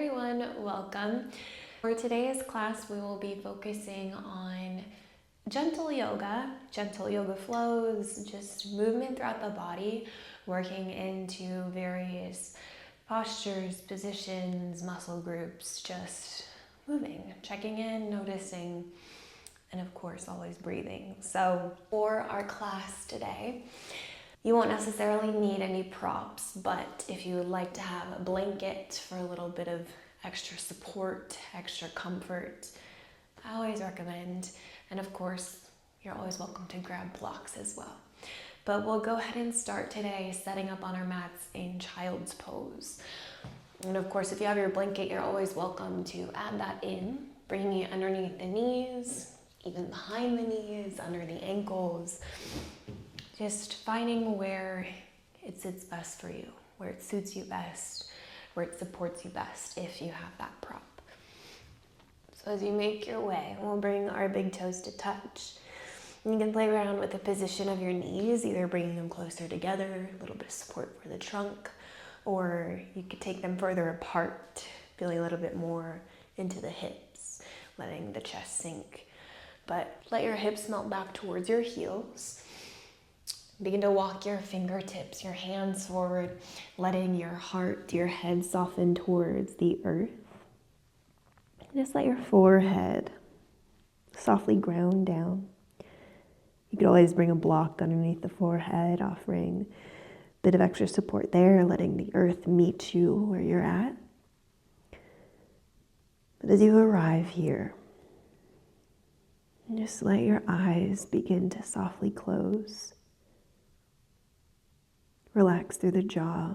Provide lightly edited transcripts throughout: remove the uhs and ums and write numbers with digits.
everyone, welcome. For today's class, we will be focusing on gentle yoga flows, just movement throughout the body, working into various postures, positions, muscle groups, just moving, checking in, noticing, and of course, always breathing. So for our class today, you won't necessarily need any props, but if you would like to have a blanket for a little bit of extra support, extra comfort, I always recommend. And of course, you're always welcome to grab blocks as well. But we'll go ahead and start today setting up on our mats in child's pose. And of course, if you have your blanket, you're always welcome to add that in, bringing it underneath the knees, even behind the knees, under the ankles. Just finding where it sits best for you, where it suits you best, where it supports you best if you have that prop. So as you make your way, we'll bring our big toes to touch. And you can play around with the position of your knees, either bringing them closer together, a little bit of support for the trunk, or you could take them further apart, feeling a little bit more into the hips, letting the chest sink. But let your hips melt back towards your heels. Begin to walk your fingertips, your hands forward, letting your heart, your head soften towards the earth. Just let your forehead softly ground down. You could always bring a block underneath the forehead, offering a bit of extra support there, letting the earth meet you where you're at. But as you arrive here, just let your eyes begin to softly close. Relax through the jaw,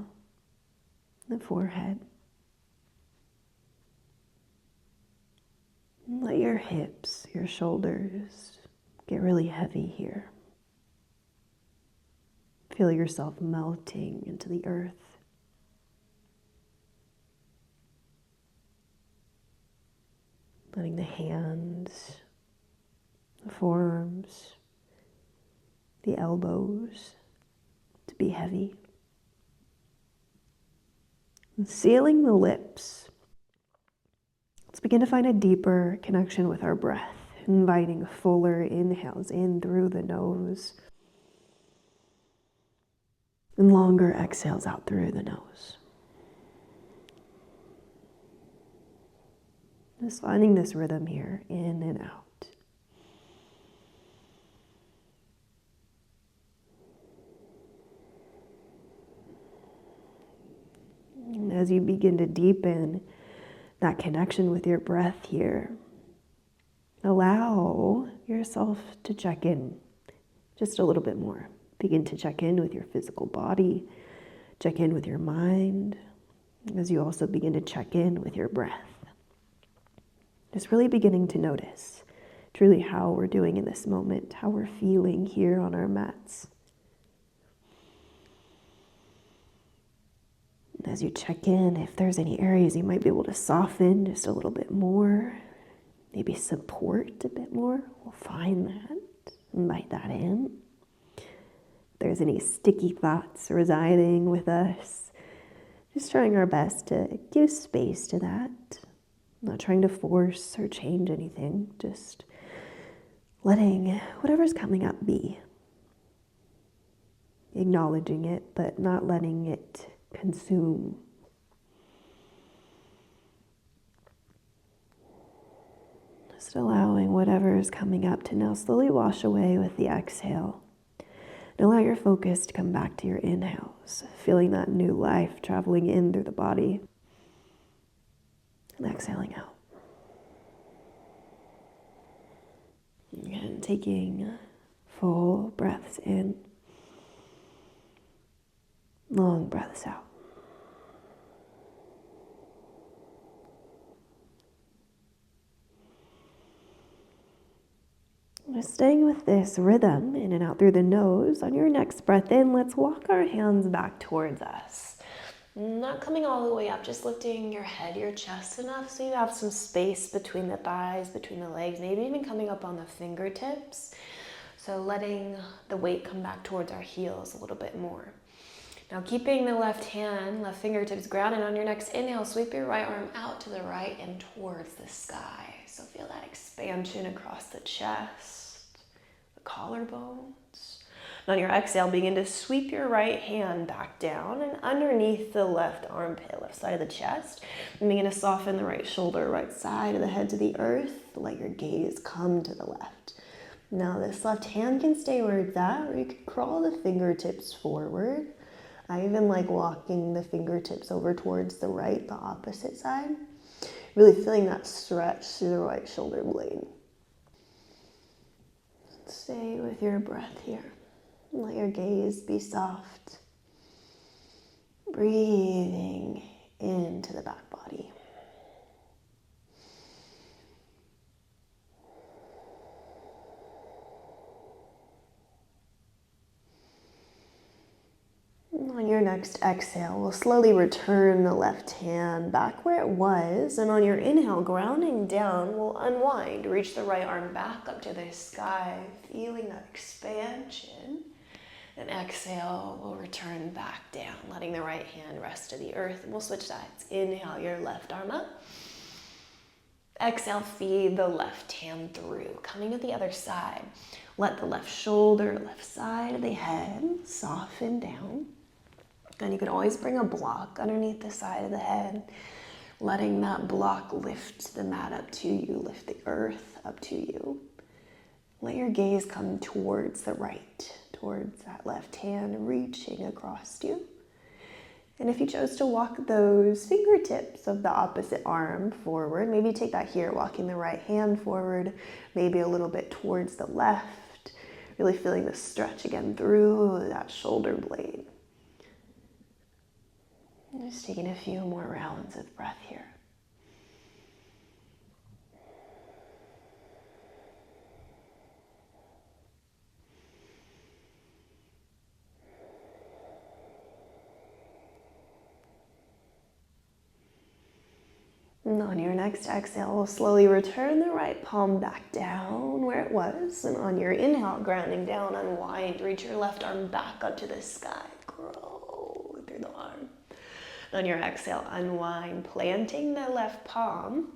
the forehead. And let your hips, your shoulders get really heavy here. Feel yourself melting into the earth. Letting the hands, the forearms, the elbows to be heavy. And sealing the lips, let's begin to find a deeper connection with our breath, inviting fuller inhales in through the nose and longer exhales out through the nose. Just finding this rhythm here, in and out. And as you begin to deepen that connection with your breath here, allow yourself to check in just a little bit more. Begin to check in with your physical body, check in with your mind, as you also begin to check in with your breath. Just really beginning to notice truly how we're doing in this moment, how we're feeling here on our mats. As you check in, if there's any areas you might be able to soften just a little bit more, maybe support a bit more, we'll find that, invite that in. If there's any sticky thoughts residing with us, just trying our best to give space to that, not trying to force or change anything, just letting whatever's coming up be. Acknowledging it, but not letting it consume. Just allowing whatever is coming up to now slowly wash away with the exhale. And allow your focus to come back to your inhales, feeling that new life traveling in through the body. And exhaling out. Again, taking full breaths in. Long breaths out. Just staying with this rhythm, in and out through the nose. On your next breath in, let's walk our hands back towards us. Not coming all the way up, just lifting your head, your chest enough so you have some space between the thighs, between the legs, maybe even coming up on the fingertips. So letting the weight come back towards our heels a little bit more. Now keeping the left fingertips grounded on your next inhale, sweep your right arm out to the right and towards the sky. So feel that expansion across the chest, the collarbones. And on your exhale, begin to sweep your right hand back down and underneath the left armpit, left side of the chest. And begin to soften the right shoulder, right side of the head to the earth. Let your gaze come to the left. Now this left hand can stay where it's at, or you can crawl the fingertips forward. I even like walking the fingertips over towards the right, the opposite side. Really feeling that stretch through the right shoulder blade. Stay with your breath here. Let your gaze be soft. Breathing into the back body. On your next exhale, we'll slowly return the left hand back where it was. And on your inhale, grounding down, we'll unwind. Reach the right arm back up to the sky, feeling that expansion. And exhale, we'll return back down, letting the right hand rest to the earth. And we'll switch sides. Inhale your left arm up. Exhale, feed the left hand through, coming to the other side. Let the left shoulder, left side of the head soften down. And you can always bring a block underneath the side of the head, letting that block lift the mat up to you, lift the earth up to you. Let your gaze come towards the right, towards that left hand reaching across you. And if you chose to walk those fingertips of the opposite arm forward, maybe take that here, walking the right hand forward, maybe a little bit towards the left, really feeling the stretch again through that shoulder blade. Just taking a few more rounds of breath here. And on your next exhale, we'll slowly return the right palm back down where it was. And on your inhale, grounding down, unwind, reach your left arm back up to the sky. Grow through the arm. On your exhale, unwind, planting the left palm,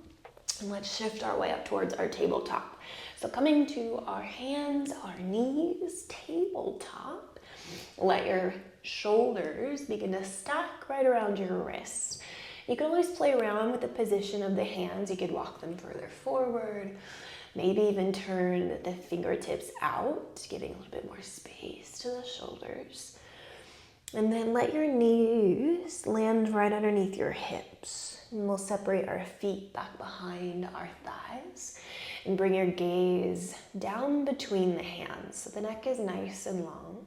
and let's shift our way up towards our tabletop. So coming to our hands, our knees, tabletop. Let your shoulders begin to stack right around your wrists. You can always play around with the position of the hands. You could walk them further forward, maybe even turn the fingertips out, giving a little bit more space to the shoulders. And then let your knees land right underneath your hips. And we'll separate our feet back behind our thighs and bring your gaze down between the hands so the neck is nice and long.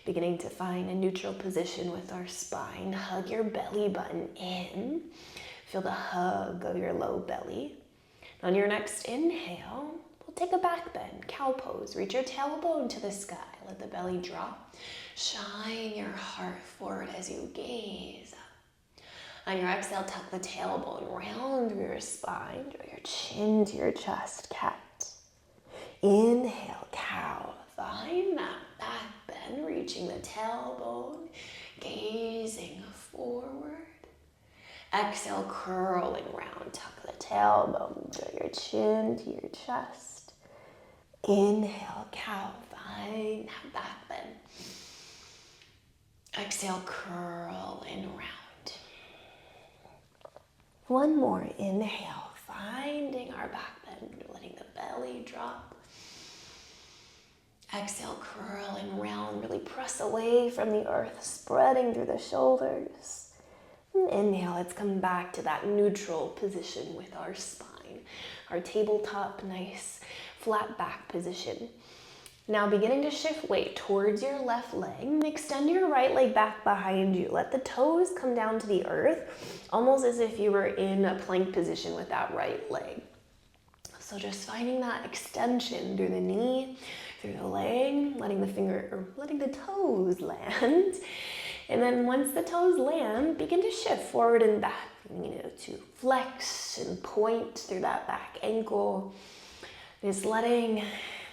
Beginning to find a neutral position with our spine. Hug your belly button in. Feel the hug of your low belly. On your next inhale, we'll take a back bend, cow pose. Reach your tailbone to the sky. Let the belly drop. Shine your heart forward as you gaze up. On your exhale, tuck the tailbone round through your spine. Draw your chin to your chest, cat. Inhale, cow. Find that back bend, reaching the tailbone, gazing forward. Exhale, curling round, tuck the tailbone, draw your chin to your chest. Inhale, cow, find that back bend. Exhale, curl and round. One more, inhale, finding our back bend, letting the belly drop. Exhale, curl and round, really press away from the earth, spreading through the shoulders. And inhale, let's come back to that neutral position with our spine. Our tabletop, nice flat back position. Now beginning to shift weight towards your left leg. Extend your right leg back behind you. Let the toes come down to the earth, almost as if you were in a plank position with that right leg. So just finding that extension through the knee, through the leg, letting the toes land. And then once the toes land, begin to shift forward and back. To flex and point through that back ankle. Just letting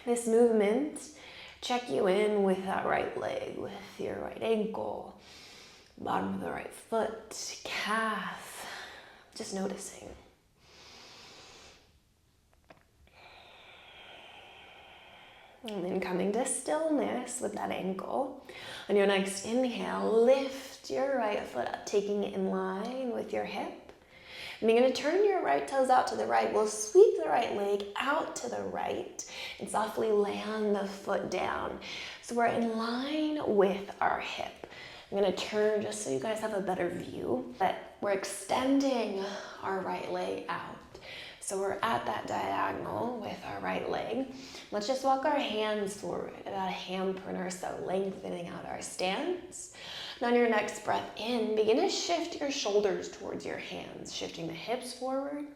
this movement Check you in with that right leg, with your right ankle, bottom of the right foot, calf, just noticing. And then coming to stillness with that ankle. On your next inhale, lift your right foot up, taking it in line with your hip. And you're going to turn your right toes out to the right. We'll sweep the right leg out to the right and softly land the foot down. So we're in line with our hip. I'm going to turn just so you guys have a better view. But we're extending our right leg out. So we're at that diagonal with our right leg. Let's just walk our hands forward, about a handprint or so, lengthening out our stance. And on your next breath in, begin to shift your shoulders towards your hands, shifting the hips forward.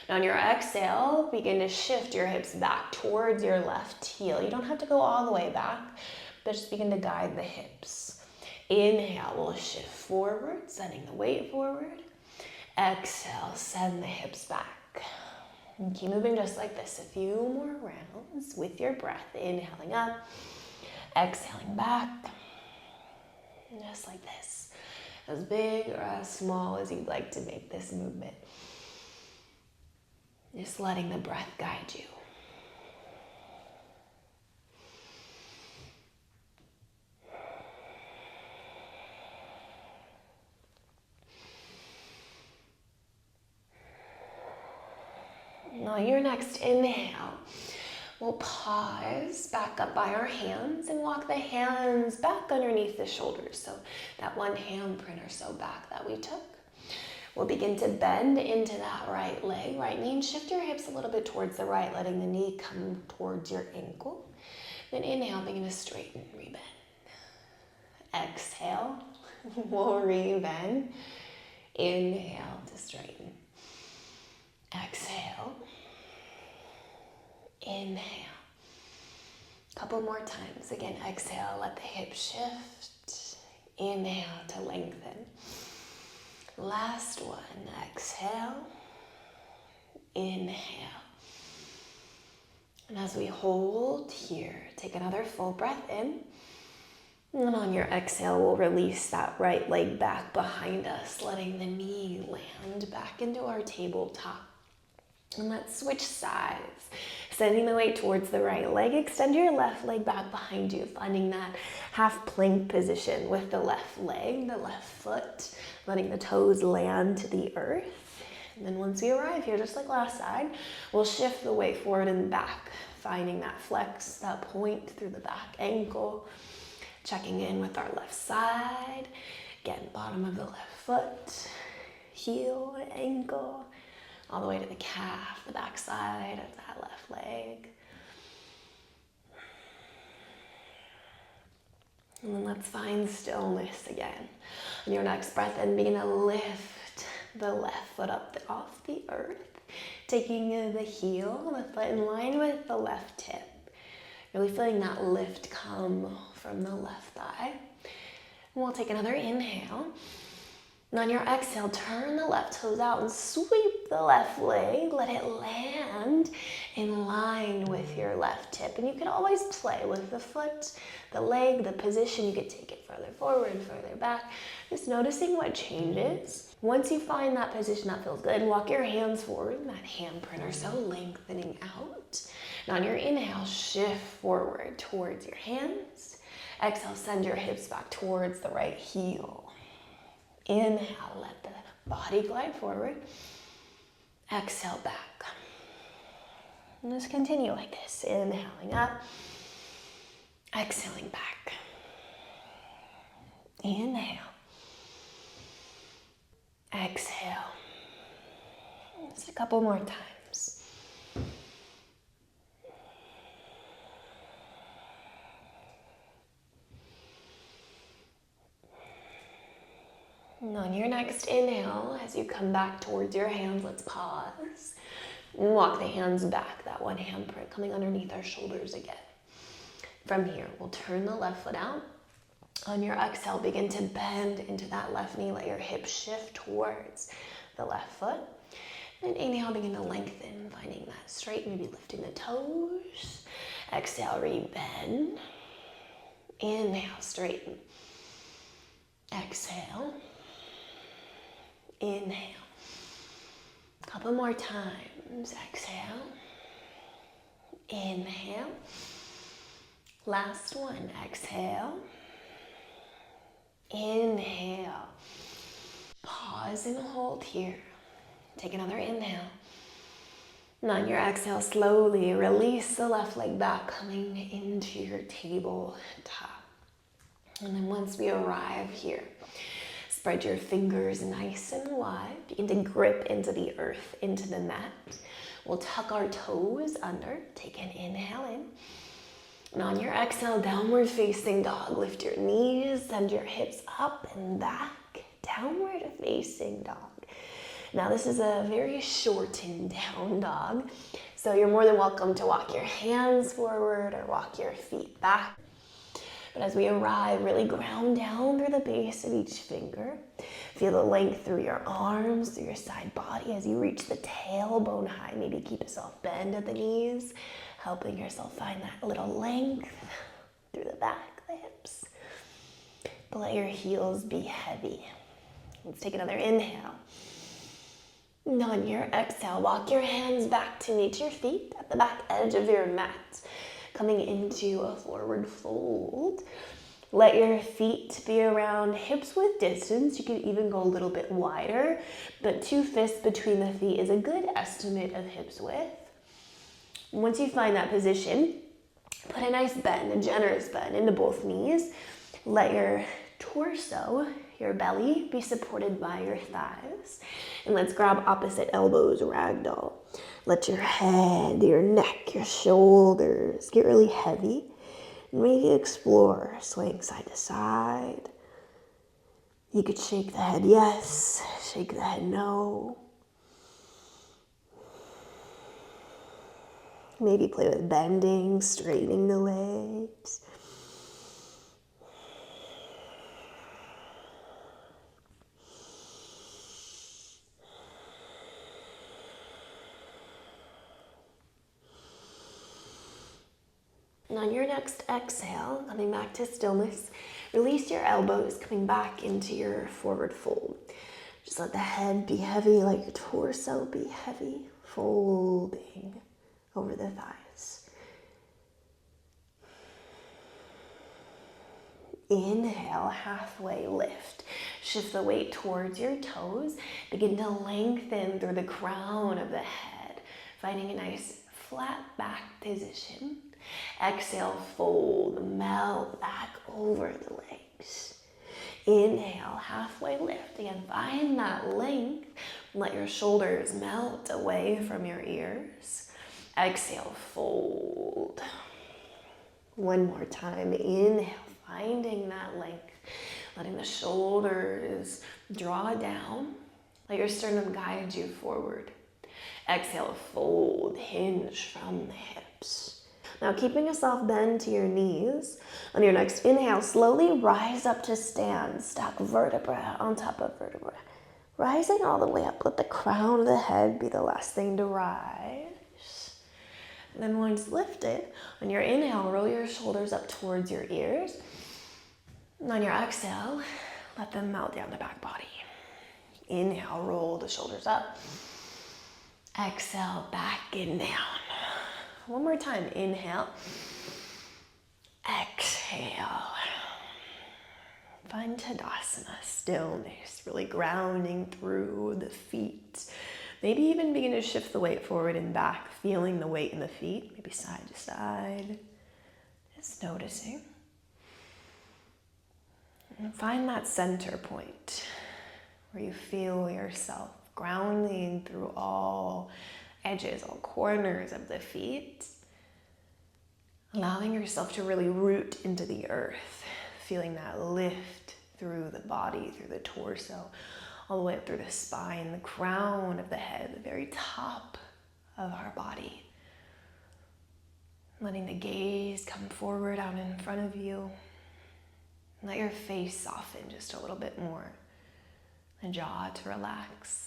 And on your exhale, begin to shift your hips back towards your left heel. You don't have to go all the way back, but just begin to guide the hips. Inhale, we'll shift forward, sending the weight forward. Exhale, send the hips back. And keep moving just like this. A few more rounds with your breath. Inhaling up, exhaling back. Just like this. As big or as small as you'd like to make this movement. Just letting the breath guide you. On your next inhale, we'll pause, back up by our hands, and walk the hands back underneath the shoulders. So that one handprint or so back that we took. We'll begin to bend into that right leg, right knee, and shift your hips a little bit towards the right, letting the knee come towards your ankle. Then inhale, begin to straighten, rebend. Exhale, we'll rebend. Inhale to straighten. Exhale. Inhale. Couple more times. Again, exhale, let the hips shift. Inhale to lengthen. Last one. Exhale. Inhale. And as we hold here, take another full breath in. And on your exhale, we'll release that right leg back behind us, letting the knee land back into our tabletop. And let's switch sides. Sending the weight towards the right leg. Extend your left leg back behind you, finding that half plank position with the left leg, the left foot, letting the toes land to the earth. And then once we arrive here, just like last side, we'll shift the weight forward and back, finding that flex, that point through the back ankle. Checking in with our left side. Again, bottom of the left foot, heel, ankle, all the way to the calf, the back side of that left leg. And then let's find stillness again. On your next breath in, begin to lift the left foot up off the earth, taking the heel, the foot in line with the left hip. Really feeling that lift come from the left thigh. And we'll take another inhale. And on your exhale, turn the left toes out and sweep the left leg. Let it land in line with your left hip. And you can always play with the foot, the leg, the position. You could take it further forward, further back. Just noticing what changes. Once you find that position that feels good, walk your hands forward, that handprint or so, lengthening out. And on your inhale, shift forward towards your hands. Exhale, send your hips back towards the right heel. Inhale, let the body glide forward. Exhale, back. And just continue like this. Inhaling up. Exhaling back. Inhale. Exhale. Just a couple more times. And on your next inhale, as you come back towards your hands, let's pause and walk the hands back, that one handprint coming underneath our shoulders again. From here, we'll turn the left foot out. On your exhale, begin to bend into that left knee. Let your hips shift towards the left foot. And inhale, begin to lengthen, finding that straight, maybe lifting the toes. Exhale, rebend. Inhale, straighten. Exhale. Inhale. Couple more times. Exhale. Inhale. Last one. Exhale. Inhale. Pause and hold here. Take another inhale. And on your exhale, slowly release the left leg back, coming into your tabletop. And then once we arrive here, spread your fingers nice and wide. Begin to grip into the earth, into the mat. We'll tuck our toes under. Take an inhale in. And on your exhale, downward facing dog. Lift your knees, send your hips up and back. Downward facing dog. Now this is a very shortened down dog, so you're more than welcome to walk your hands forward or walk your feet back. But as we arrive, really ground down through the base of each finger. Feel the length through your arms, through your side body as you reach the tailbone high. Maybe keep yourself bend at the knees, helping yourself find that little length through the back, the hips. But let your heels be heavy. Let's take another inhale. And on your exhale, walk your hands back to meet your feet at the back edge of your mat, coming into a forward fold. Let your feet be around hips width distance. You can even go a little bit wider, but 2 fists between the feet is a good estimate of hips width. Once you find that position, put a nice bend, a generous bend into both knees. Let your torso, your belly, be supported by your thighs. And let's grab opposite elbows, ragdoll. Let your head, your neck, your shoulders get really heavy. And maybe explore swaying side to side. You could shake the head yes, shake the head no. Maybe play with bending, straightening the legs. And on your next exhale, coming back to stillness, release your elbows, coming back into your forward fold. Just let the head be heavy, let your torso be heavy, folding over the thighs. Inhale, halfway lift. Shift the weight towards your toes. Begin to lengthen through the crown of the head, finding a nice flat back position. Exhale, fold, melt back over the legs. Inhale, halfway lift. Again, find that length. Let your shoulders melt away from your ears. Exhale, fold. One more time. Inhale, finding that length. Letting the shoulders draw down. Let your sternum guide you forward. Exhale, fold, hinge from the hips. Now keeping a soft bend to your knees. On your next inhale, slowly rise up to stand. Stack vertebra on top of vertebra. Rising all the way up. Let the crown of the head be the last thing to rise. And then once lifted, on your inhale, roll your shoulders up towards your ears. And on your exhale, let them melt down the back body. Inhale, roll the shoulders up. Exhale, back and down. One more time, inhale. Exhale. Find Tadasana, stillness, really grounding through the feet. Maybe even begin to shift the weight forward and back, feeling the weight in the feet, maybe side to side. Just noticing. And find that center point where you feel yourself grounding through all edges, all corners of the feet. Allowing yourself to really root into the earth, feeling that lift through the body, through the torso, all the way up through the spine, the crown of the head, the very top of our body. Letting the gaze come forward out in front of you. Let your face soften just a little bit more. The jaw to relax.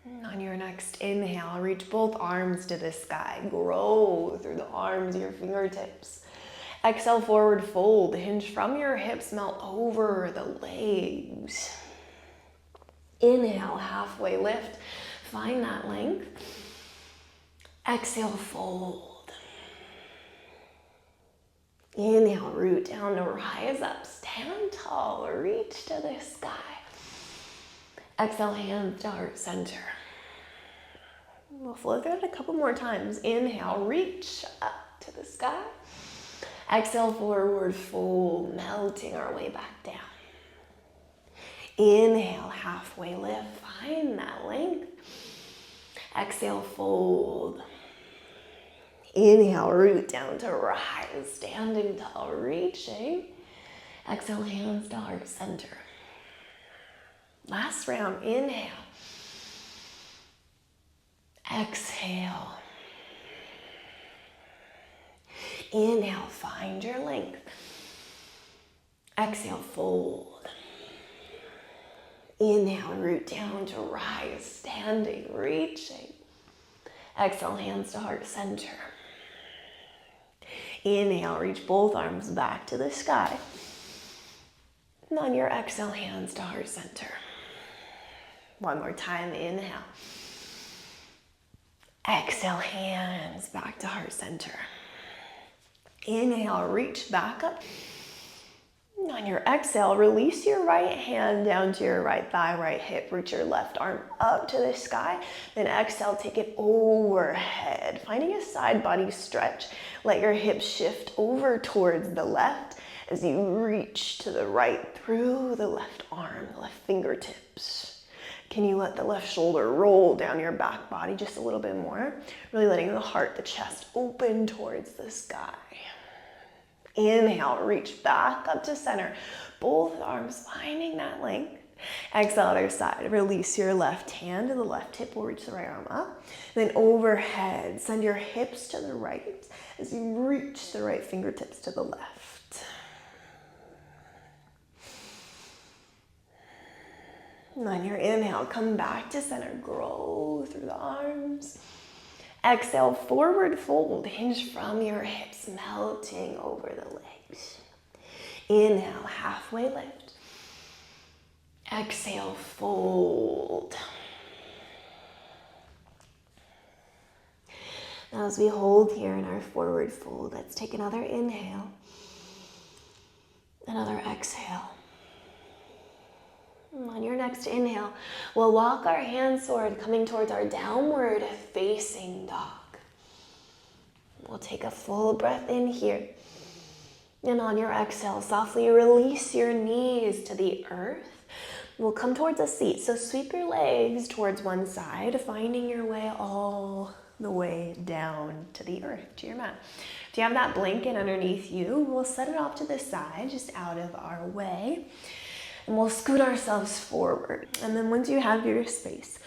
And on On your next inhale, reach both arms to the sky. Grow through the arms, your fingertips. Exhale, forward fold. Hinge from your hips, melt over the legs. Inhale, halfway lift. Find that length. Exhale, fold. Inhale, root down to rise up. Stand tall, reach to the sky. Exhale, hands to heart center. We'll flow through it a couple more times. Inhale, reach up to the sky. Exhale, forward fold, melting our way back down. Inhale, halfway lift, find that length. Exhale, fold. Inhale, root down to rise, standing tall, reaching. Exhale, hands to heart center. Last round, inhale. Exhale. Inhale, find your length. Exhale, fold. Inhale, root down to rise, standing, reaching. Exhale, hands to heart center. Inhale, reach both arms back to the sky. And on your exhale, hands to heart center. One more time, inhale. Exhale, hands back to heart center. Inhale, reach back up. And on your exhale, release your right hand down to your right thigh, right hip. Reach your left arm up to the sky. Then exhale, take it overhead. Finding a side body stretch. Let your hips shift over towards the left as you reach to the right through the left arm, the left fingertips. Can you let the left shoulder roll down your back body just a little bit more? Really letting the heart, the chest open towards the sky. Inhale, reach back up to center. Both arms finding that length. Exhale, other side. Release your left hand to the left hip. We'll reach the right arm up. Then overhead, send your hips to the right as you reach the right fingertips to the left. And on your inhale, come back to center. Grow through the arms. Exhale, forward fold. Hinge from your hips, melting over the legs. Inhale, halfway lift. Exhale, fold. Now as we hold here in our forward fold, let's take another inhale. Another exhale. On your next inhale, we'll walk our hands forward, coming towards our downward facing dog. We'll take a full breath in here. And on your exhale, softly release your knees to the earth. We'll come towards a seat. So sweep your legs towards one side, finding your way all the way down to the earth, to your mat. If you have that blanket underneath you, we'll set it off to the side, just out of our way. And we'll scoot ourselves forward. And then once you have your space,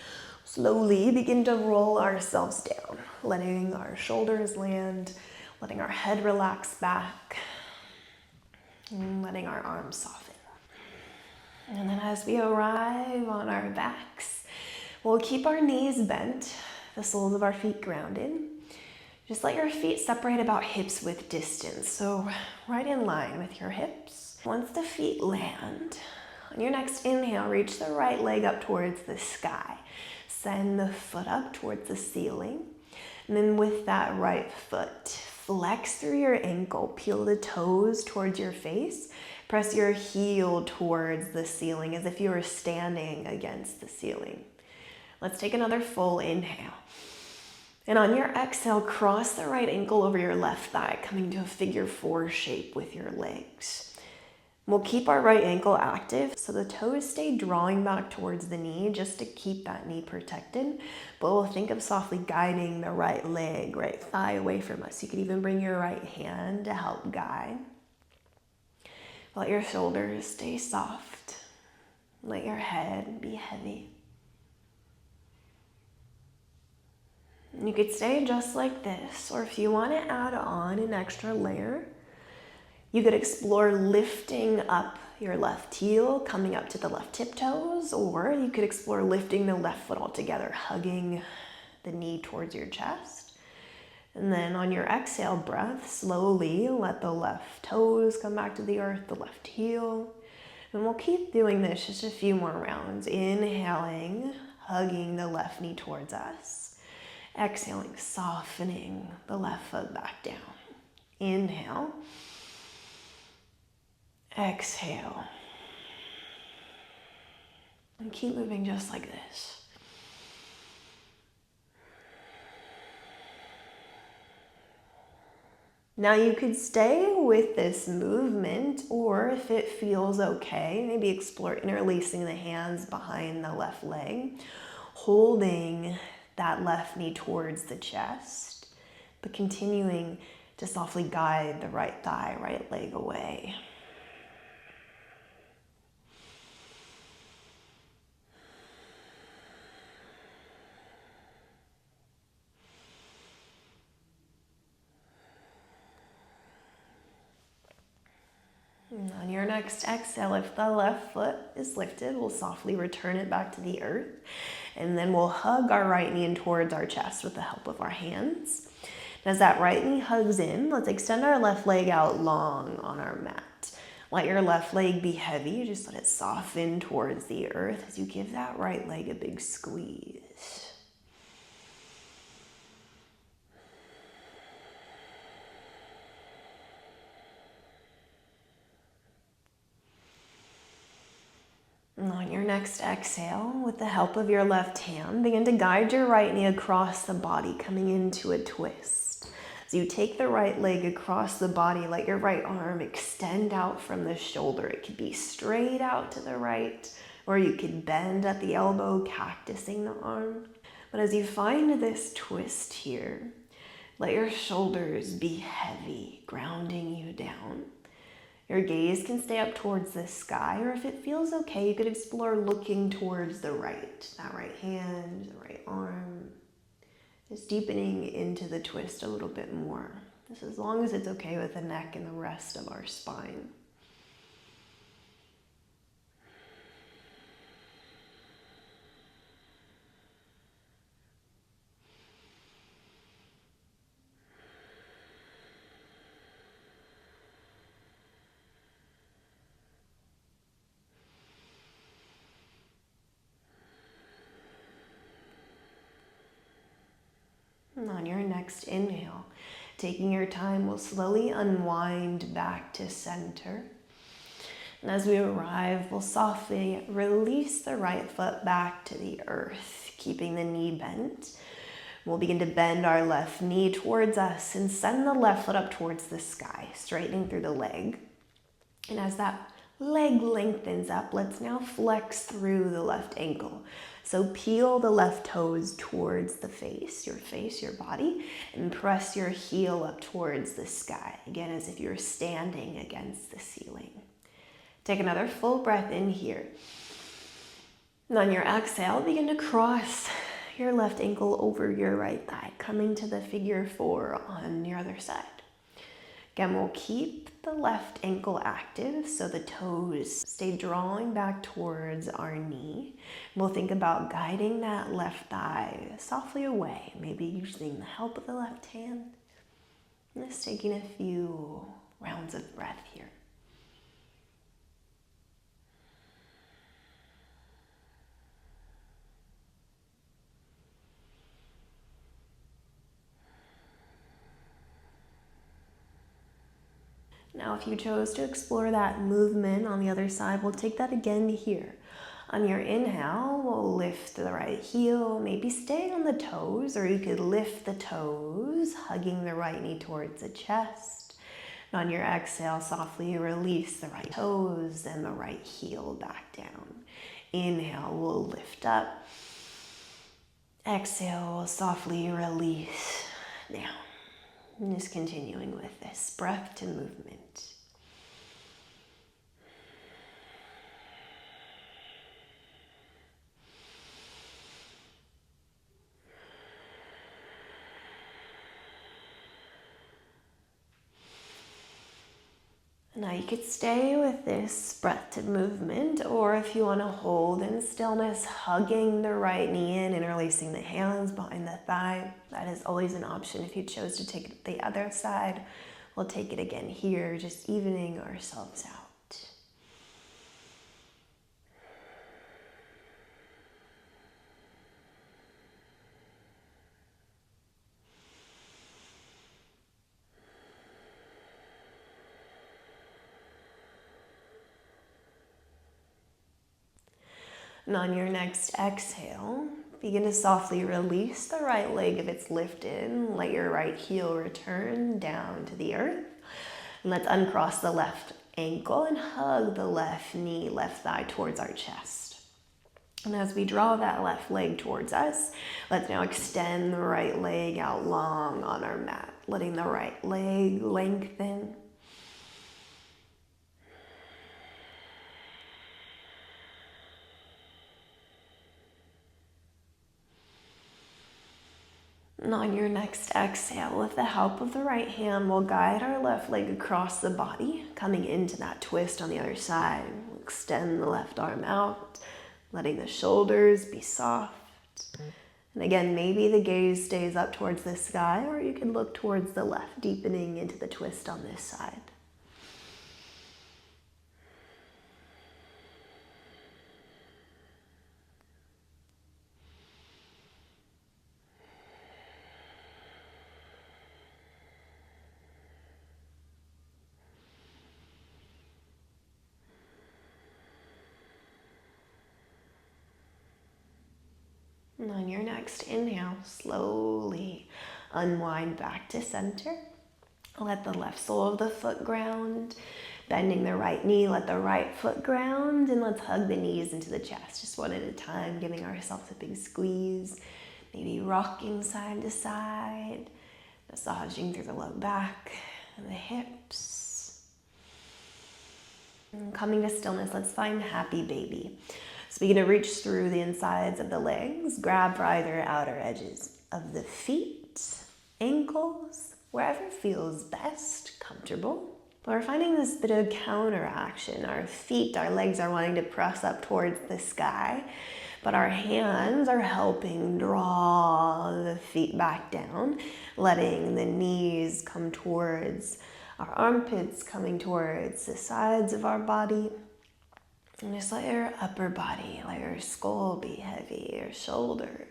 slowly begin to roll ourselves down, letting our shoulders land, letting our head relax back, and letting our arms soften. And then as we arrive on our backs, we'll keep our knees bent, the soles of our feet grounded. Just let your feet separate about hips width distance, so right in line with your hips. Once the feet land, on your next inhale, reach the right leg up towards the sky. Send the foot up towards the ceiling. And then with that right foot, flex through your ankle, peel the toes towards your face. Press your heel towards the ceiling as if you were standing against the ceiling. Let's take another full inhale. And on your exhale, cross the right ankle over your left thigh, coming to a figure 4 shape with your legs. We'll keep our right ankle active, so the toes stay drawing back towards the knee just to keep that knee protected. But we'll think of softly guiding the right leg, right thigh away from us. You could even bring your right hand to help guide. Let your shoulders stay soft. Let your head be heavy. You could stay just like this, or if you want to add on an extra layer, you could explore lifting up your left heel, coming up to the left tiptoes, or you could explore lifting the left foot all together, hugging the knee towards your chest. And then on your exhale breath, slowly let the left toes come back to the earth, the left heel. And we'll keep doing this just a few more rounds. Inhaling, hugging the left knee towards us. Exhaling, softening the left foot back down. Inhale. Exhale. And keep moving just like this. Now you could stay with this movement, or if it feels okay, maybe explore interlacing the hands behind the left leg, holding that left knee towards the chest, but continuing to softly guide the right thigh, right leg away. And on your next exhale, if the left foot is lifted, we'll softly return it back to the earth. And then we'll hug our right knee in towards our chest with the help of our hands. And as that right knee hugs in, let's extend our left leg out long on our mat. Let your left leg be heavy. Just let it soften towards the earth as you give that right leg a big squeeze. And on your next exhale, with the help of your left hand, begin to guide your right knee across the body, coming into a twist. So you take the right leg across the body, let your right arm extend out from the shoulder. It could be straight out to the right, or you could bend at the elbow, cactusing the arm. But as you find this twist here, let your shoulders be heavy, grounding you down. Your gaze can stay up towards the sky, or if it feels okay, you could explore looking towards the right, that right hand, the right arm, just deepening into the twist a little bit more. Just as long as it's okay with the neck and the rest of our spine. And on your next inhale, taking your time, we'll slowly unwind back to center. And as we arrive, we'll softly release the right foot back to the earth, keeping the knee bent. We'll begin to bend our left knee towards us and send the left foot up towards the sky, straightening through the leg. And as that leg lengthens up, let's now flex through the left ankle. So peel the left toes towards the face, your body, and press your heel up towards the sky, again as if you're standing against the ceiling. Take another full breath in here. And on your exhale, begin to cross your left ankle over your right thigh, coming to the figure 4 on your other side. Again, we'll keep the left ankle active so the toes stay drawing back towards our knee. We'll think about guiding that left thigh softly away, maybe using the help of the left hand. And just taking a few rounds of breath here. Now, if you chose to explore that movement on the other side, we'll take that again here. On your inhale, we'll lift the right heel, maybe staying on the toes, or you could lift the toes, hugging the right knee towards the chest. And on your exhale, softly release the right toes and the right heel back down. Inhale, we'll lift up. Exhale, we'll softly release down. And just continuing with this breath to movement. Now you could stay with this breath to movement, or if you want to hold in stillness, hugging the right knee in, interlacing the hands behind the thigh. That is always an option. If you chose to take it the other side, we'll take it again here, just evening ourselves out. And on your next exhale, begin to softly release the right leg if it's lifted. Let your right heel return down to the earth. And let's uncross the left ankle and hug the left knee, left thigh towards our chest. And as we draw that left leg towards us, let's now extend the right leg out long on our mat, letting the right leg lengthen. And on your next exhale, with the help of the right hand, we'll guide our left leg across the body, coming into that twist on the other side. We'll extend the left arm out, letting the shoulders be soft. And again, maybe the gaze stays up towards the sky, or you can look towards the left, deepening into the twist on this side. And on your next inhale, slowly unwind back to center. Let the left sole of the foot ground. Bending the right knee, let the right foot ground. And let's hug the knees into the chest, just one at a time, giving ourselves a big squeeze. Maybe rocking side to side, massaging through the low back and the hips. And coming to stillness, let's find happy baby. So begin to reach through the insides of the legs, grab for either outer edges of the feet, ankles, wherever feels best, comfortable. But we're finding this bit of counteraction. Our feet, our legs are wanting to press up towards the sky, but our hands are helping draw the feet back down, letting the knees come towards our armpits, coming towards the sides of our body. And just let your upper body, let your skull be heavy, your shoulders.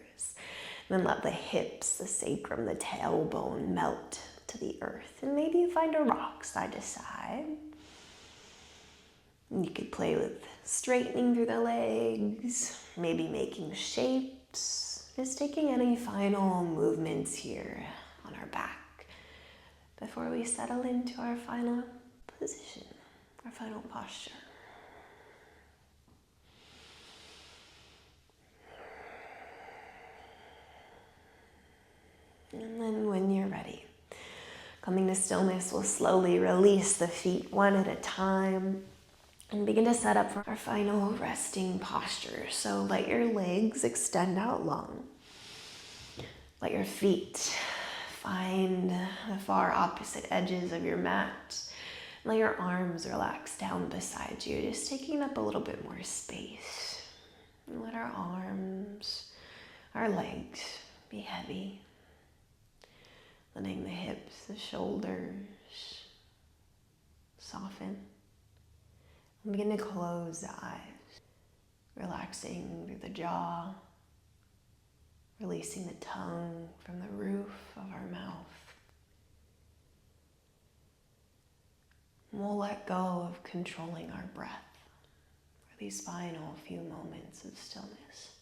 And then let the hips, the sacrum, the tailbone melt to the earth. And maybe you find a rock side to side. And you could play with straightening through the legs, maybe making shapes. Just taking any final movements here on our back before we settle into our final position, our final posture. And then when you're ready, coming to stillness, we'll slowly release the feet one at a time and begin to set up for our final resting posture. So let your legs extend out long. Let your feet find the far opposite edges of your mat. Let your arms relax down beside you, just taking up a little bit more space. And let our arms, our legs be heavy. Letting the hips, the shoulders soften. And begin to close the eyes, relaxing through the jaw, releasing the tongue from the roof of our mouth. And we'll let go of controlling our breath for these final few moments of stillness.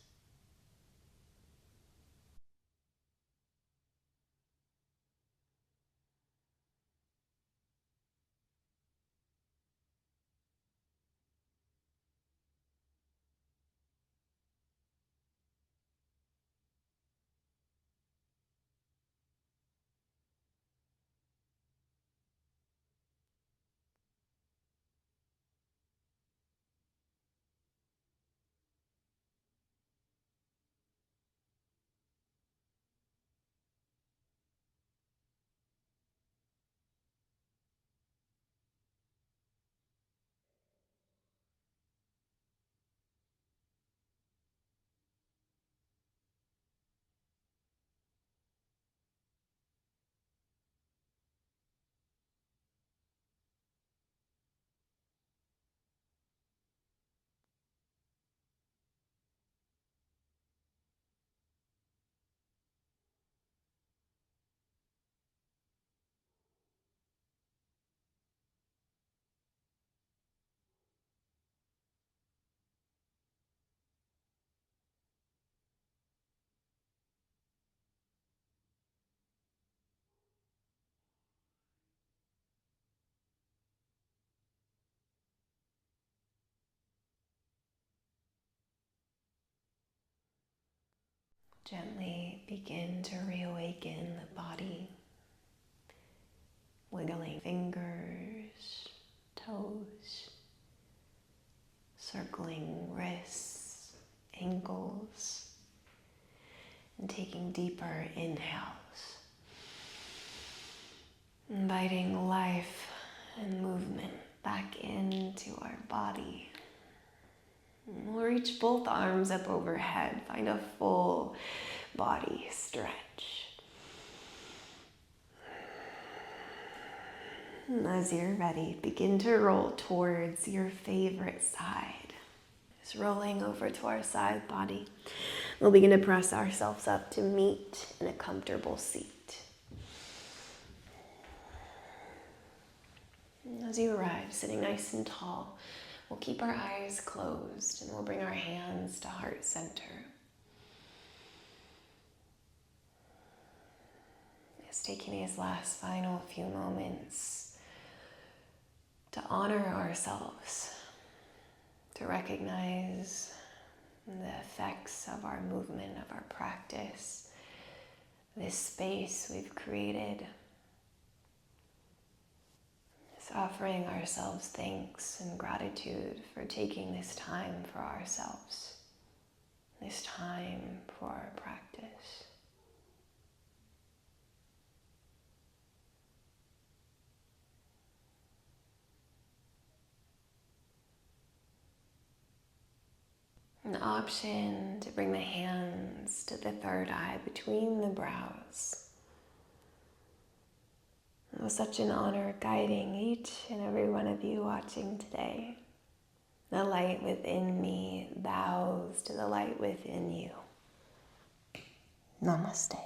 Gently begin to reawaken the body, wiggling fingers, toes, circling wrists, ankles, and taking deeper inhales, inviting life and movement back into our body. We'll reach both arms up overhead. Find a full body stretch. And as you're ready, begin to roll towards your favorite side. Just rolling over to our side body. We'll begin to press ourselves up to meet in a comfortable seat. As you arrive, sitting nice and tall, we'll keep our eyes closed and we'll bring our hands to heart center. Just taking these last final few moments to honor ourselves, to recognize the effects of our movement, of our practice, this space we've created. Offering ourselves thanks and gratitude for taking this time for ourselves, this time for our practice. An option to bring the hands to the third eye between the brows. It was such an honor guiding each and every one of you watching today. The light within me bows to the light within you. Namaste.